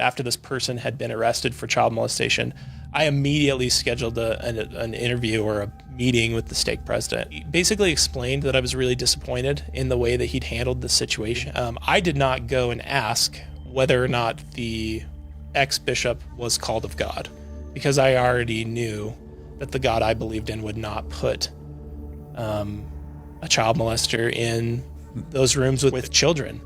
after this person had been arrested for child molestation, I immediately scheduled an interview or a meeting with the stake president. He basically explained that I was really disappointed in the way that he'd handled the situation. I did not go and ask whether or not the ex-bishop was called of God, because I already knew that the God I believed in would not put a child molester in those rooms with children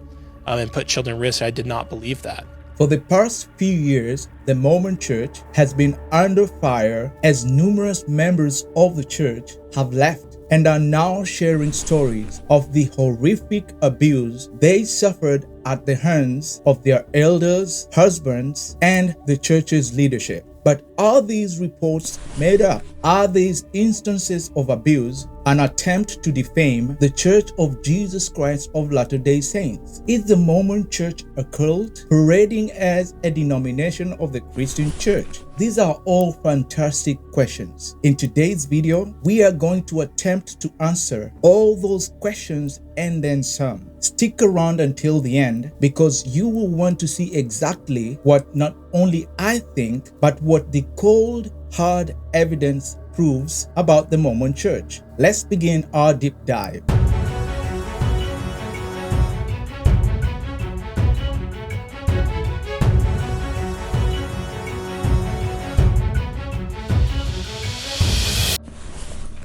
and put children at risk. I did not believe that. For the past few years, the Mormon Church has been under fire as numerous members of the church have left and are now sharing stories of the horrific abuse they suffered at the hands of their elders, husbands, and the church's leadership. But are these reports made up? Are these instances of abuse an attempt to defame the Church of Jesus Christ of Latter-day Saints? Is the Mormon Church a cult parading as a denomination of the Christian Church? These are all fantastic questions. In today's video, we are going to attempt to answer all those questions and then some. Stick around until the end because you will want to see exactly what not only I think, but what the cold, hard evidence proves about the Mormon Church. Let's begin our deep dive.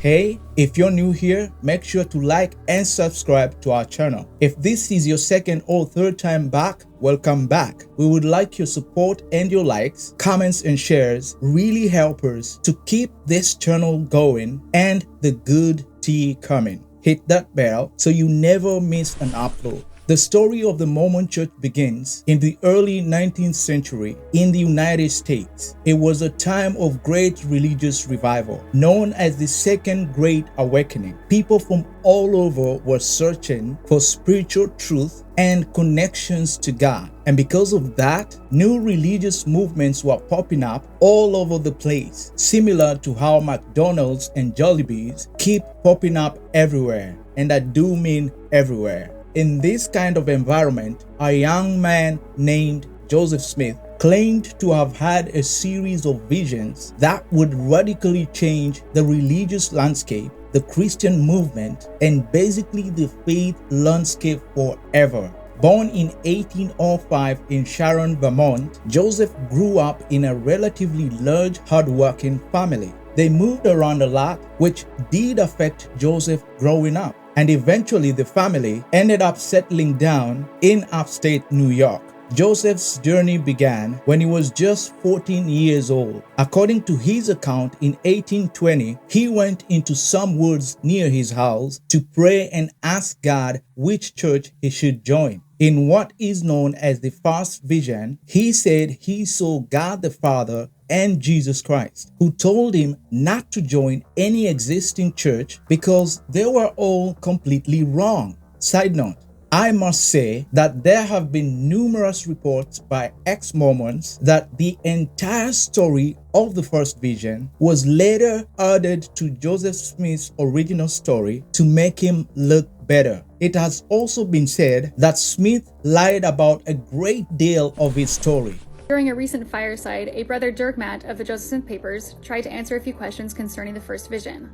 Hey, if you're new here, make sure to like and subscribe to our channel. If this is your second or third time back, welcome back. We would like your support, and your likes, comments, and shares really help us to keep this channel going and the good tea coming. Hit that bell so you never miss an upload. The story of the Mormon Church begins in the early 19th century in the United States. It was a time of great religious revival, known as the Second Great Awakening. People from all over were searching for spiritual truth and connections to God. And because of that, new religious movements were popping up all over the place, similar to how McDonald's and Jollibees keep popping up everywhere. And I do mean everywhere. In this kind of environment, a young man named Joseph Smith claimed to have had a series of visions that would radically change the religious landscape, the Christian movement, and basically the faith landscape forever. Born in 1805 in Sharon, Vermont, Joseph grew up in a relatively large, hardworking family. They moved around a lot, which did affect Joseph growing up. And eventually the family ended up settling down in upstate New York. Joseph's journey began when he was just 14 years old. According to his account, in 1820, he went into some woods near his house to pray and ask God which church he should join. In what is known as the first vision, he said he saw God the Father and Jesus Christ, who told him not to join any existing church because they were all completely wrong. Side note, I must say that there have been numerous reports by ex-Mormons that the entire story of the first vision was later added to Joseph Smith's original story to make him look better. It has also been said that Smith lied about a great deal of his story. During a recent fireside, a brother Dirkmat of the Joseph Smith Papers tried to answer a few questions concerning the first vision.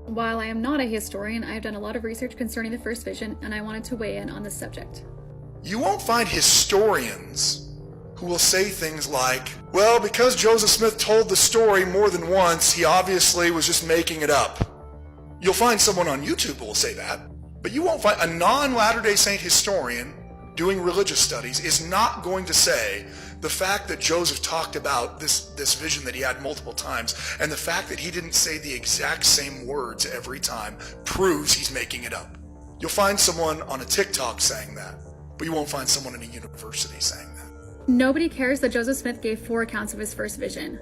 While I am not a historian, I have done a lot of research concerning the first vision, and I wanted to weigh in on this subject. You won't find historians who will say things like, well, because Joseph Smith told the story more than once, he obviously was just making it up. You'll find someone on YouTube who will say that, but you won't find a non-Latter-day Saint historian doing religious studies is not going to say the fact that Joseph talked about this vision that he had multiple times and the fact that he didn't say the exact same words every time proves he's making it up. You'll find someone on a TikTok saying that, but you won't find someone in a university saying that. Nobody cares that Joseph Smith gave 4 accounts of his first vision.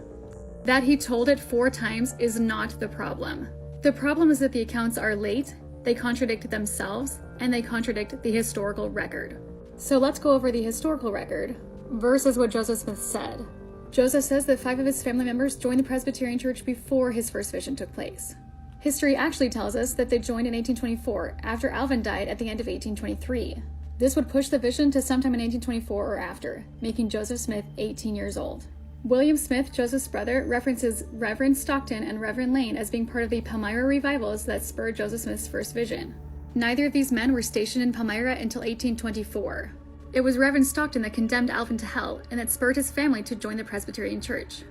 That he told it 4 times is not the problem. The problem is that the accounts are late, they contradict themselves, and they contradict the historical record. So let's go over the historical record versus what Joseph Smith said. Joseph says that 5 of his family members joined the Presbyterian Church before his first vision took place. History actually tells us that they joined in 1824, after Alvin died at the end of 1823. This would push the vision to sometime in 1824 or after, making Joseph Smith 18 years old. William Smith, Joseph's brother, references Reverend Stockton and Reverend Lane as being part of the Palmyra revivals that spurred Joseph Smith's first vision. Neither of these men were stationed in Palmyra until 1824. It was Reverend Stockton that condemned Alvin to hell and that spurred his family to join the Presbyterian Church.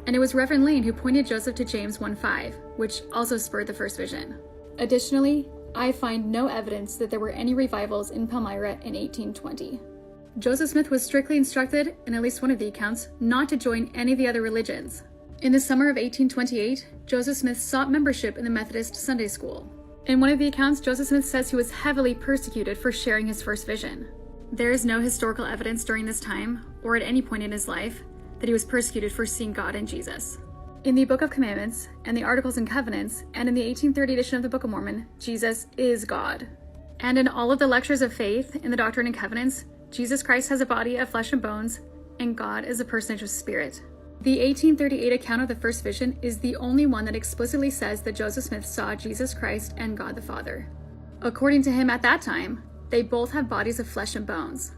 And it was Reverend Lane who pointed Joseph to James 1:5, which also spurred the first vision. Additionally, I find no evidence that there were any revivals in Palmyra in 1820. Joseph Smith was strictly instructed, in at least one of the accounts, not to join any of the other religions. In the summer of 1828, Joseph Smith sought membership in the Methodist Sunday School. In one of the accounts, Joseph Smith says he was heavily persecuted for sharing his first vision. There is no historical evidence during this time, or at any point in his life, that he was persecuted for seeing God in Jesus. In the Book of Commandments, and the Articles and Covenants, and in the 1830 edition of the Book of Mormon, Jesus is God. And in all of the lectures of faith, in the Doctrine and Covenants, Jesus Christ has a body of flesh and bones, and God is a personage of spirit. The 1838 account of the first vision is the only one that explicitly says that Joseph Smith saw Jesus Christ and God the Father. According to him at that time, they both have bodies of flesh and bones.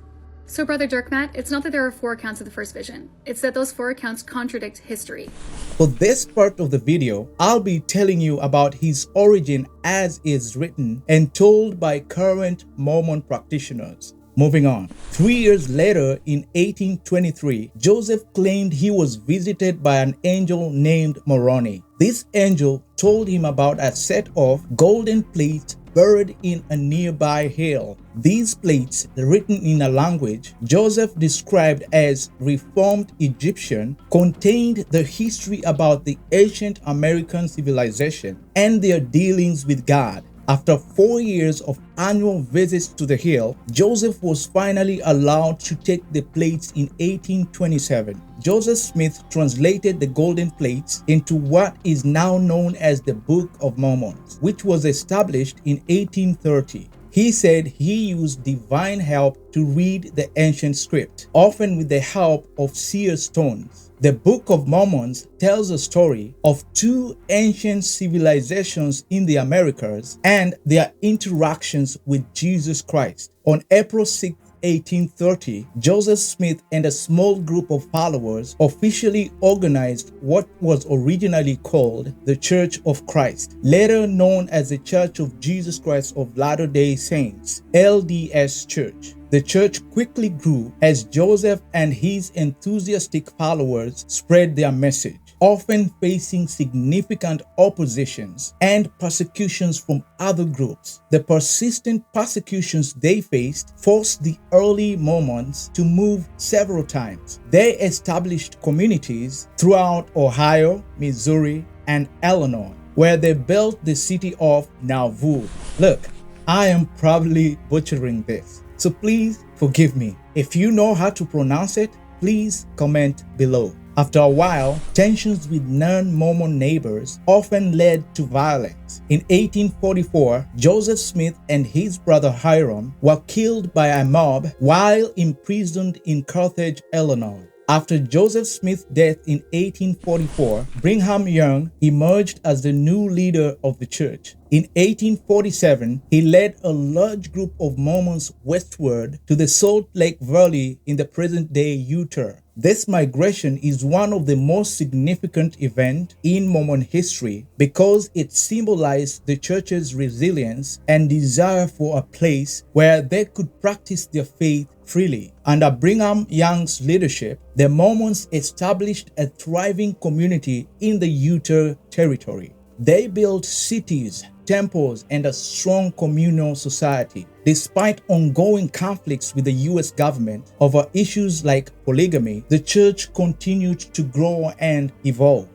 So, Brother Dirkmatt, it's not that there are 4 accounts of the first vision. It's that those 4 accounts contradict history. For this part of the video, I'll be telling you about his origin as is written and told by current Mormon practitioners. Moving on. 3 years later, in 1823, Joseph claimed he was visited by an angel named Moroni. This angel told him about a set of golden plates buried in a nearby hill. These plates, written in a language Joseph described as Reformed Egyptian, contained the history about the ancient American civilization and their dealings with God. After 4 years of annual visits to the hill, Joseph was finally allowed to take the plates in 1827. Joseph Smith translated the golden plates into what is now known as the Book of Mormon, which was established in 1830. He said he used divine help to read the ancient script, often with the help of seer stones. The Book of Mormon tells a story of 2 ancient civilizations in the Americas and their interactions with Jesus Christ. On April 6, 1830, Joseph Smith and a small group of followers officially organized what was originally called the Church of Christ, later known as the Church of Jesus Christ of Latter-day Saints, LDS Church. The church quickly grew as Joseph and his enthusiastic followers spread their message, often facing significant oppositions and persecutions from other groups. The persistent persecutions they faced forced the early Mormons to move several times. They established communities throughout Ohio, Missouri, and Illinois, where they built the city of Nauvoo. Look, I am probably butchering this, so please forgive me. If you know how to pronounce it, please comment below. After a while, tensions with non-Mormon neighbors often led to violence. In 1844, Joseph Smith and his brother Hiram were killed by a mob while imprisoned in Carthage, Illinois. After Joseph Smith's death in 1844, Brigham Young emerged as the new leader of the church. In 1847, he led a large group of Mormons westward to the Salt Lake Valley in the present-day Utah. This migration is one of the most significant events in Mormon history because it symbolized the church's resilience and desire for a place where they could practice their faith freely. Under Brigham Young's leadership, the Mormons established a thriving community in the Utah territory. They built cities, temples, and a strong communal society. Despite ongoing conflicts with the U.S. government over issues like polygamy, the church continued to grow and evolve.